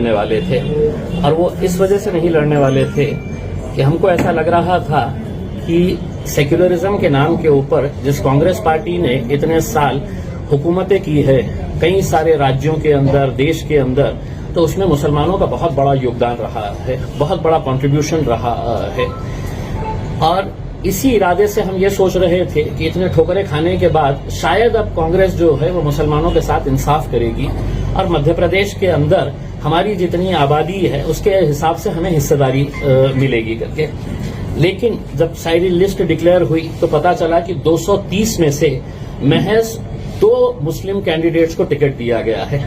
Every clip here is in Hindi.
लड़ने वाले थे, और वो इस वजह से नहीं लड़ने वाले थे कि हमको ऐसा लग रहा था कि सेक्युलरिज्म के नाम के ऊपर जिस कांग्रेस पार्टी ने इतने साल हुकूमतें की है कई सारे राज्यों के अंदर, देश के अंदर, तो उसमें मुसलमानों का बहुत बड़ा योगदान रहा है, बहुत बड़ा कंट्रीब्यूशन रहा है। और इसी इरादे से हम ये सोच रहे थे कि इतने ठोकरें खाने के बाद शायद अब कांग्रेस जो है वो मुसलमानों के साथ इंसाफ करेगी और मध्य प्रदेश के अंदर हमारी जितनी आबादी है उसके हिसाब से हमें हिस्सेदारी मिलेगी करके। लेकिन जब सारी लिस्ट डिक्लेयर हुई तो पता चला कि 230 में से महज 2 मुस्लिम कैंडिडेट्स को टिकट दिया गया है।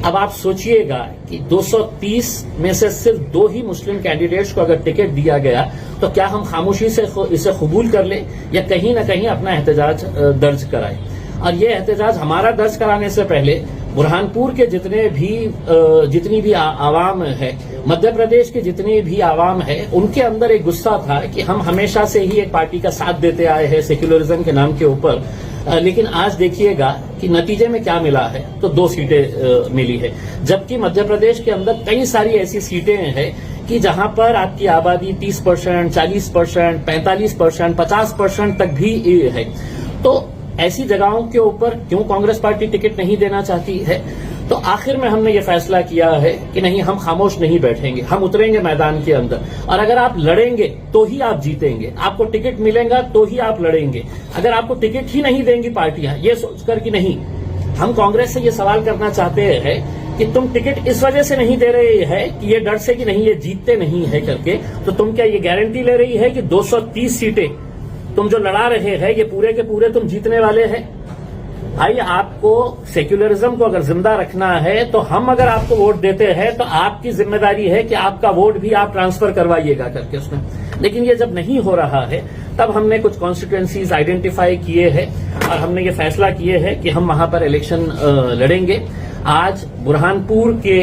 अब आप सोचिएगा कि 230 में से सिर्फ 2 ही मुस्लिम कैंडिडेट्स को अगर टिकट दिया गया तो क्या हम खामोशी से इसे कबूल कर लें या कहीं ना कहीं अपना एहतजाज दर्ज कराएं। और ये एहतजाज हमारा दर्ज कराने से पहले बुरहानपुर के जितनी भी आवाम है, मध्य प्रदेश के जितनी भी आवाम है, उनके अंदर एक गुस्सा था कि हम हमेशा से ही एक पार्टी का साथ देते आए हैं सेक्युलरिज्म के नाम के ऊपर, लेकिन आज देखिएगा कि नतीजे में क्या मिला है, तो 2 सीटें मिली है। जबकि मध्य प्रदेश के अंदर कई सारी ऐसी सीटें हैं कि जहां पर आपकी आबादी 30%, 40%, 45%, 50% तक भी है। तो ऐसी जगहों के ऊपर क्यों कांग्रेस पार्टी टिकट नहीं देना चाहती है? तो आखिर में हमने ये फैसला किया है कि नहीं, हम खामोश नहीं बैठेंगे, हम उतरेंगे मैदान के अंदर। और अगर आप लड़ेंगे तो ही आप जीतेंगे, आपको टिकट मिलेगा तो ही आप लड़ेंगे। अगर आपको टिकट ही नहीं देंगी पार्टियां, ये सोचकर कि नहीं, हम कांग्रेस से ये सवाल करना चाहते हैं कि तुम टिकट इस वजह से नहीं दे रहे है कि ये डर से कि नहीं ये जीतते नहीं है करके, तो तुम क्या ये गारंटी ले रही है कि 230 सीटें तुम जो लड़ा रहे हैं ये पूरे के पूरे तुम जीतने वाले हैं? भाई, आपको सेक्युलरिज्म को अगर जिंदा रखना है तो हम अगर आपको वोट देते हैं तो आपकी जिम्मेदारी है कि आपका वोट भी आप ट्रांसफर करवाइएगा करके उसमें। लेकिन ये जब नहीं हो रहा है तब हमने कुछ कॉन्स्टिट्यूएंसीज आइडेंटिफाई किए हैं और हमने ये फैसला किए है कि हम वहां पर इलेक्शन लड़ेंगे। आज बुरहानपुर के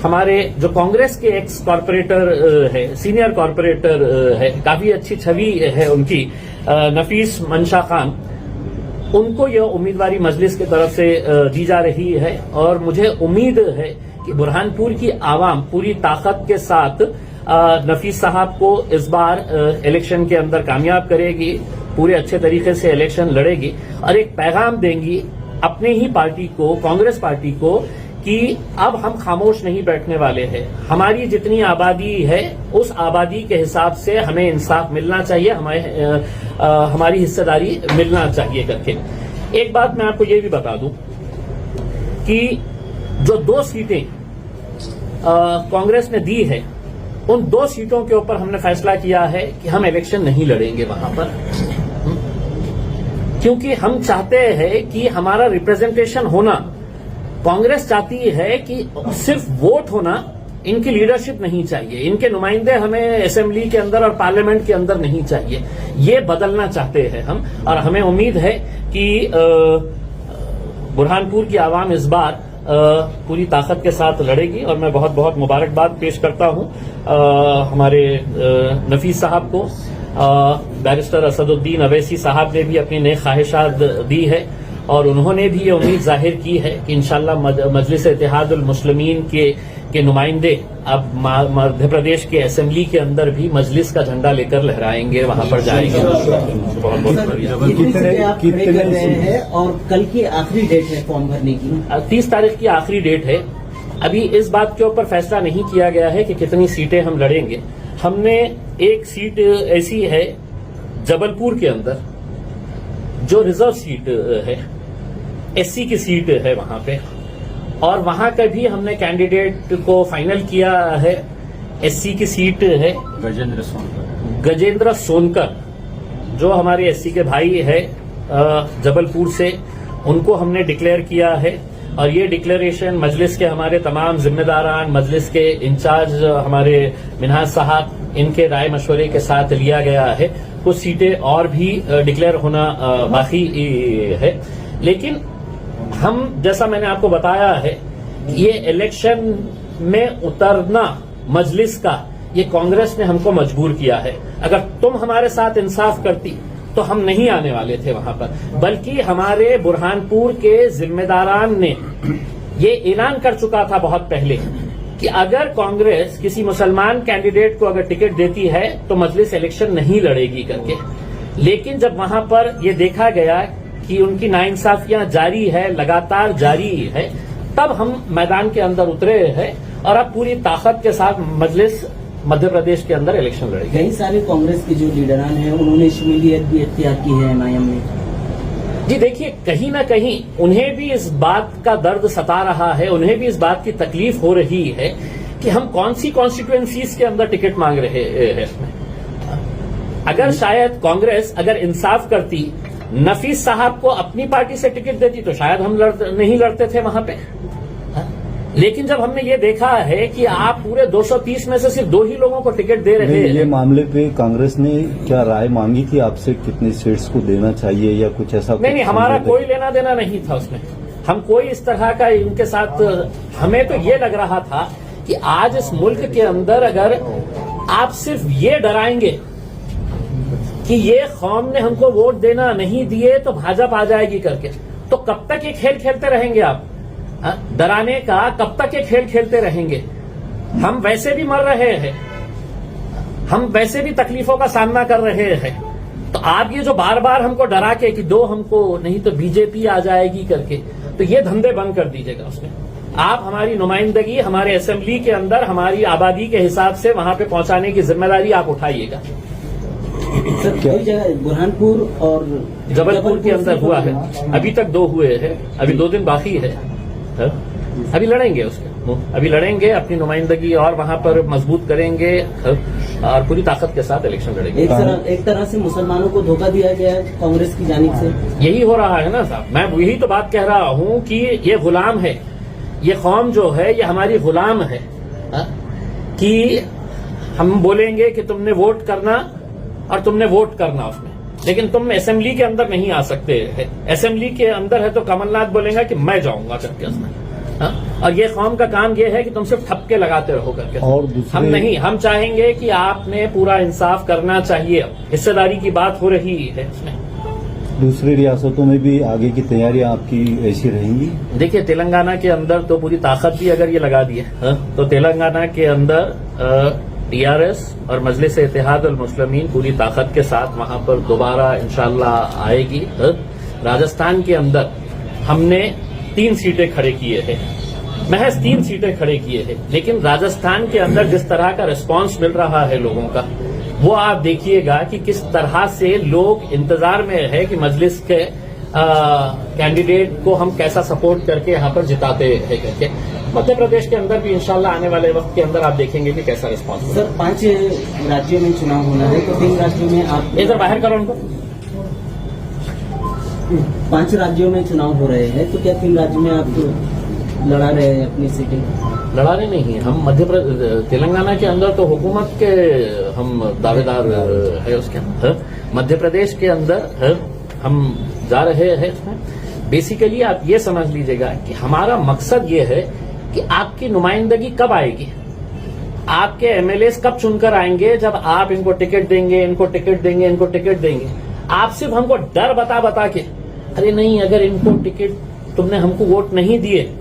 हमारे जो कांग्रेस के एक्स कॉर्पोरेटर है, सीनियर कॉर्पोरेटर है, काफी अच्छी छवि है उनकी, नफीस मंशा खान, उनको यह उम्मीदवारी मजलिस की तरफ से दी जा रही है। और मुझे उम्मीद है कि बुरहानपुर की आवाम पूरी ताकत के साथ नफीस साहब को इस बार इलेक्शन के अंदर कामयाब करेगी, पूरे अच्छे तरीके से इलेक्शन लड़ेगी और एक पैगाम देंगी अपने ही पार्टी को, कांग्रेस पार्टी को, कि अब हम खामोश नहीं बैठने वाले हैं। हमारी जितनी आबादी है उस आबादी के हिसाब से हमें इंसाफ मिलना चाहिए, हमारी हिस्सेदारी मिलना चाहिए करके। एक बात मैं आपको ये भी बता दूं कि जो 2 सीटें कांग्रेस ने दी है, उन 2 सीटों के ऊपर हमने फैसला किया है कि हम इलेक्शन नहीं लड़ेंगे वहां पर, क्योंकि हम चाहते हैं कि हमारा रिप्रेजेंटेशन होना। कांग्रेस चाहती है कि सिर्फ वोट होना, इनकी लीडरशिप नहीं चाहिए, इनके नुमाइंदे हमें असेंबली के अंदर और पार्लियामेंट के अंदर नहीं चाहिए। ये बदलना चाहते हैं हम, और हमें उम्मीद है कि बुरहानपुर की आवाम इस बार पूरी ताकत के साथ लड़ेगी। और मैं बहुत बहुत मुबारकबाद पेश करता हूं हमारे नफीस साहब को। बैरिस्टर असदुद्दीन अवैसी साहब ने भी अपनी नई ख्वाहिशात दी है और उन्होंने भी ये उम्मीद जाहिर की है कि इंशाल्लाह मजलिस इत्तेहादुल मुस्लिमीन के नुमाइंदे अब मध्य प्रदेश के असेंबली के अंदर भी मजलिस का झंडा लेकर लहराएंगे, वहां पर जाएंगे। बहुत बहुत बढ़िया। कितने और कल की आखिरी डेट है फॉर्म भरने की? 30 तारीख की आखिरी डेट है। अभी इस बात के ऊपर फैसला नहीं किया गया है कि कितनी सीटें हम लड़ेंगे। हमने एक सीट ऐसी है जबलपुर के अंदर जो रिजर्व सीट है, एससी की सीट है वहां पे, और वहां का भी हमने कैंडिडेट को फाइनल किया है। एससी की सीट है गजेंद्र सोनकर, जो हमारे एससी के भाई है जबलपुर से, उनको हमने डिक्लेयर किया है। और ये डिक्लेरेशन मजलिस के हमारे तमाम जिम्मेदारान, मजलिस के इंचार्ज हमारे मिनहाज साहब, इनके राय मशवरे के साथ लिया गया है। कुछ सीटें और भी डिक्लेयर होना बाकी है। लेकिन हम, जैसा मैंने आपको बताया है, ये इलेक्शन में उतरना मजलिस का, ये कांग्रेस ने हमको मजबूर किया है। अगर तुम हमारे साथ इंसाफ करती तो हम नहीं आने वाले थे वहां पर, बल्कि हमारे बुरहानपुर के जिम्मेदारान ने ये ऐलान कर चुका था बहुत पहले कि अगर कांग्रेस किसी मुसलमान कैंडिडेट को अगर टिकट देती है तो मजलिस इलेक्शन नहीं लड़ेगी करके। लेकिन जब वहां पर यह देखा गया कि उनकी नाइंसाफियां जारी है, लगातार जारी है, तब हम मैदान के अंदर उतरे हैं और अब पूरी ताकत के साथ मजलिस मध्य प्रदेश के अंदर इलेक्शन लड़ेगी। कई सारे कांग्रेस के जो लीडरान हैं उन्होंने शमूलियत भी इख्तियार की है एमआईएम में। जी देखिए, कहीं ना कहीं उन्हें भी इस बात का दर्द सता रहा है, उन्हें भी इस बात की तकलीफ हो रही है कि हम कौन सी कॉन्स्टिट्यूएंसीज के अंदर टिकट मांग रहे हैं इसमें। अगर शायद कांग्रेस अगर इंसाफ करती, नफीस साहब को अपनी पार्टी से टिकट देती तो शायद हम नहीं लड़ते थे वहां पे। लेकिन जब हमने ये देखा है कि आप पूरे 230 में से सिर्फ 2 ही लोगों को टिकट दे रहे हैं। ये मामले पे कांग्रेस ने क्या राय मांगी थी आपसे, कितने सीट्स को देना चाहिए या कुछ ऐसा? नहीं, हमारा कोई लेना देना नहीं था उसमें। हम कोई इस तरह का इनके साथ, हमें तो ये लग रहा था कि आज इस मुल्क के अंदर अगर आप सिर्फ ये डराएंगे कि ये कौम ने हमको वोट देना नहीं दिए तो भाजपा आ जाएगी करके, तो कब तक ये खेल खेलते रहेंगे आप? डराने का कब तक ये खेल खेलते रहेंगे? हम वैसे भी मर रहे हैं, हम वैसे भी तकलीफों का सामना कर रहे हैं, तो आप ये जो बार बार हमको डरा के कि दो हमको नहीं तो बीजेपी आ जाएगी करके, तो ये धंधे बंद कर दीजिएगा उसमें। आप हमारी नुमाइंदगी हमारे असेंबली के अंदर हमारी आबादी के हिसाब से वहां पे पहुंचाने की जिम्मेदारी आप उठाइएगा। सर, कई जगह बुरहानपुर और जबलपुर के अंदर हुआ है, अभी तक 2 हुए हैं, अभी 2 दिन बाकी है। अभी लड़ेंगे उसके, अभी लड़ेंगे, अपनी नुमाइंदगी और वहां पर मजबूत करेंगे और पूरी ताकत के साथ इलेक्शन लड़ेंगे। एक तरह से मुसलमानों को धोखा दिया गया है कांग्रेस की जानिब से। यही हो रहा है ना साहब, मैं यही तो बात कह रहा हूं कि ये गुलाम है, ये कौम जो है ये हमारी गुलाम है। कि हम बोलेंगे कि तुमने वोट करना और तुमने वोट करना उसमें, लेकिन तुम असेंबली के अंदर नहीं आ सकते है। असेंबली के अंदर है तो कमलनाथ बोलेगा कि मैं जाऊंगा करके उसमें। और ये कौम का काम ये है कि तुम सिर्फ ठपके लगाते रहो करके। और हम नहीं, हम चाहेंगे कि आपने पूरा इंसाफ करना चाहिए। हिस्सेदारी की बात हो रही है इसमें। दूसरी रियासतों में भी आगे की तैयारियां आपकी ऐसी रहेंगी? देखिए, तेलंगाना के अंदर तो पूरी ताकत भी अगर ये लगा दी है तो तेलंगाना के अंदर टीआरएस और मजलिस इत्तेहाद अल मुस्लिमीन पूरी ताकत के साथ वहां पर दोबारा इंशाअल्लाह आएगी। राजस्थान के अंदर हमने 3 सीटें खड़े किए हैं, महज 3 सीटें खड़े किए हैं, लेकिन राजस्थान के अंदर जिस तरह का रिस्पांस मिल रहा है लोगों का, वो आप देखिएगा कि किस तरह से लोग इंतजार में है कि मजलिस के कैंडिडेट को हम कैसा सपोर्ट करके यहाँ पर जिताते हैं करके। मध्य प्रदेश के अंदर भी इंशाल्लाह आने वाले वक्त के अंदर आप देखेंगे कि कैसा रिस्पांस। सर, 5 राज्यों में चुनाव होना है तो 3 राज्यों में आप इधर बाहर करो उनको। 5 राज्यों में चुनाव हो रहे हैं तो क्या 3 राज्यों में आप लड़ा रहे हैं अपनी सीटें? लड़ा रहे नहीं, हम तेलंगाना के अंदर तो हुकूमत के हम दावेदार है उसके अंदर। मध्य प्रदेश के अंदर हम जा रहे हैं उसमें। बेसिकली आप ये समझ लीजिएगा कि हमारा मकसद ये है कि आपकी नुमाइंदगी कब आएगी, आपके एमएलएस कब चुनकर आएंगे, जब आप इनको टिकट देंगे, इनको टिकट देंगे, इनको टिकट देंगे। आप सिर्फ हमको डर बता के, अरे नहीं अगर इनको टिकट तुमने हमको वोट नहीं दिए,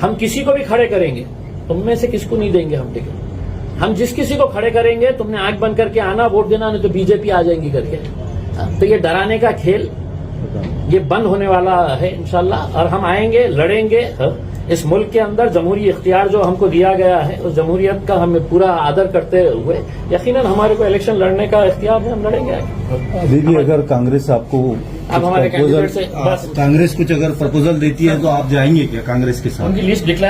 हम किसी को भी खड़े करेंगे, तुम में से किसको नहीं देंगे हम टिकट। हम जिस किसी को खड़े करेंगे तुमने आंख बंद करके आना, वोट देना, नहीं तो बीजेपी आ जाएंगी करके। तो ये डराने का खेल ये बंद होने वाला है इंशाल्लाह, और हम आएंगे, लड़ेंगे। इस मुल्क के अंदर जमहूरी इख्तियार जो हमको दिया गया है, उस जमहूरियत का हमें पूरा आदर करते हुए यकीनन हमारे को इलेक्शन लड़ने का इख्तियार है, हम लड़ेंगे। अभी भी अगर कांग्रेस आपको अब हमारे कैंडिडेट से बस कांग्रेस कुछ अगर प्रपोजल देती है तो आप जाएंगे क्या कांग्रेस के साथ? उनकी लिस्ट डिक्लेयर